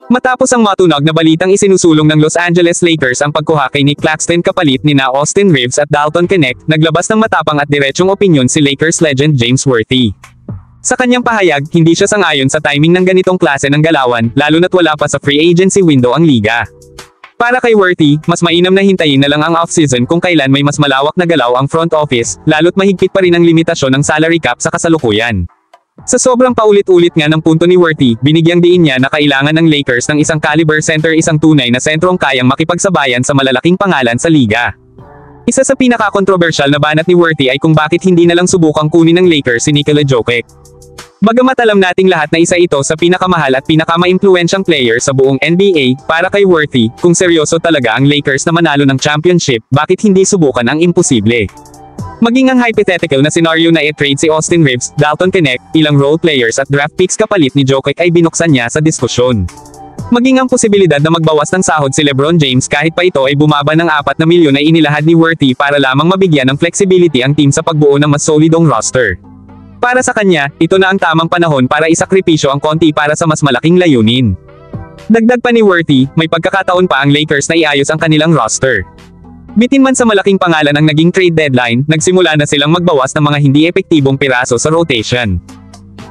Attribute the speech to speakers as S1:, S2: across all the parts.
S1: Matapos ang matunog na balitang isinusulong ng Los Angeles Lakers ang pagkuha kay Nick Claxton kapalit ni na Austin Reeves at Dalton Knecht, naglabas ng matapang at diretsong opinyon si Lakers legend James Worthy. Sa kanyang pahayag, hindi siya sang-ayon sa timing ng ganitong klase ng galawan, lalo na't wala pa sa free agency window ang liga. Para kay Worthy, mas mainam na hintayin na lang ang off-season kung kailan may mas malawak na galaw ang front office, lalo't mahigpit pa rin ang limitasyon ng salary cap sa kasalukuyan. Sa sobrang paulit-ulit nga ng punto ni Worthy, binigyang diin niya na kailangan ng Lakers ng isang caliber center, isang tunay na sentrong kayang makipagsabayan sa malalaking pangalan sa liga. Isa sa pinaka-kontrobersyal na banat ni Worthy ay kung bakit hindi na lang subukang kunin ng Lakers si Nikola Jokic. Bagamat alam nating lahat na isa ito sa pinakamahal at pinakamaimpluwensyang player sa buong NBA, para kay Worthy, kung seryoso talaga ang Lakers na manalo ng championship, bakit hindi subukan ang imposible? Maging ang hypothetical na senaryo na i-trade si Austin Reeves, Dalton Knecht, ilang role players at draft picks kapalit ni Jokic ay binuksan niya sa diskusyon. Maging ang posibilidad na magbawas ng sahod si LeBron James kahit pa ito ay bumaba ng 4 na milyon ay inilahad ni Worthy para lamang mabigyan ng flexibility ang team sa pagbuo ng mas solidong roster. Para sa kanya, ito na ang tamang panahon para isakripisyo ang konti para sa mas malaking layunin. Dagdag pa ni Worthy, may pagkakataon pa ang Lakers na iayos ang kanilang roster. Bitin man sa malaking pangalan ang naging trade deadline, nagsimula na silang magbawas ng mga hindi epektibong piraso sa rotation.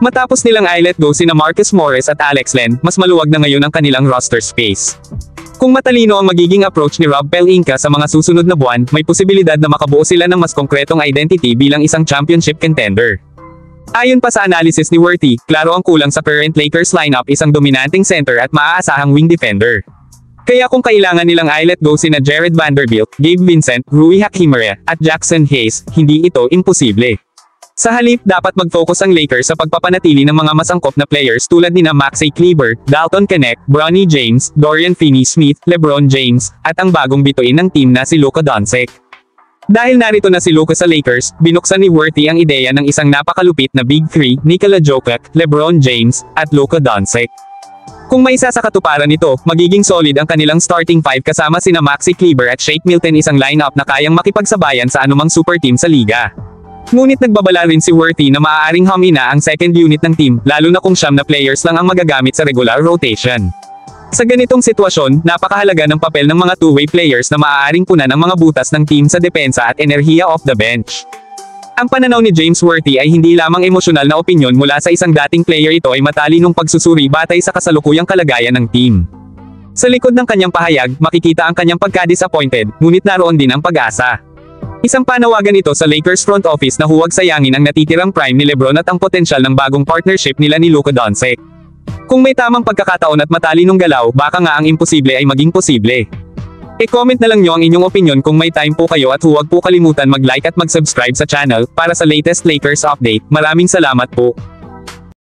S1: Matapos nilang i-let go sina Marcus Morris at Alex Len, mas maluwag na ngayon ang kanilang roster space. Kung matalino ang magiging approach ni Rob Pelinka sa mga susunod na buwan, may posibilidad na makabuo sila ng mas konkretong identity bilang isang championship contender. Ayon pa sa analysis ni Worthy, klaro ang kulang sa current Lakers lineup, isang dominanting center at maaasahang wing defender. Kaya kung kailangan nilang i-let go sina Jared Vanderbilt, Gabe Vincent, Rui Hachimura, at Jackson Hayes, hindi ito imposible. Sa halip, dapat mag-focus ang Lakers sa pagpapanatili ng mga masangkop na players tulad nina Maxey Kleber, Dalton Knecht, Bronny James, Dorian Finney-Smith, LeBron James, at ang bagong bituin ng team na si Luka Doncic. Dahil narito na si Luka sa Lakers, binuksan ni Worthy ang ideya ng isang napakalupit na Big Three, Nikola Jokic, LeBron James, at Luka Doncic. Kung may isa sa katuparan nito, magiging solid ang kanilang starting five kasama sina Maxey Kleber at Shake Milton, isang lineup na kayang makipagsabayan sa anumang super team sa liga. Ngunit nagbabala rin si Worthy na maaaring humina ang second unit ng team, lalo na kung siyam na players lang ang magagamit sa regular rotation. Sa ganitong sitwasyon, napakahalaga ng papel ng mga two-way players na maaaring punan ang mga butas ng team sa depensa at enerhiya off the bench. Ang pananaw ni James Worthy ay hindi lamang emosyonal na opinyon mula sa isang dating player, ito ay matalinong pagsusuri batay sa kasalukuyang kalagayan ng team. Sa likod ng kanyang pahayag, makikita ang kanyang pagka-disappointed, ngunit naroon din ang pag-asa. Isang panawagan ito sa Lakers front office na huwag sayangin ang natitirang prime ni LeBron at ang potensyal ng bagong partnership nila ni Luka Doncic. Kung may tamang pagkakataon at matalinong galaw, baka nga ang imposible ay maging posible. I-comment na lang nyo ang inyong opinion kung may time po kayo, at huwag po kalimutan mag-like at mag-subscribe sa channel para sa latest Lakers update. Maraming salamat po.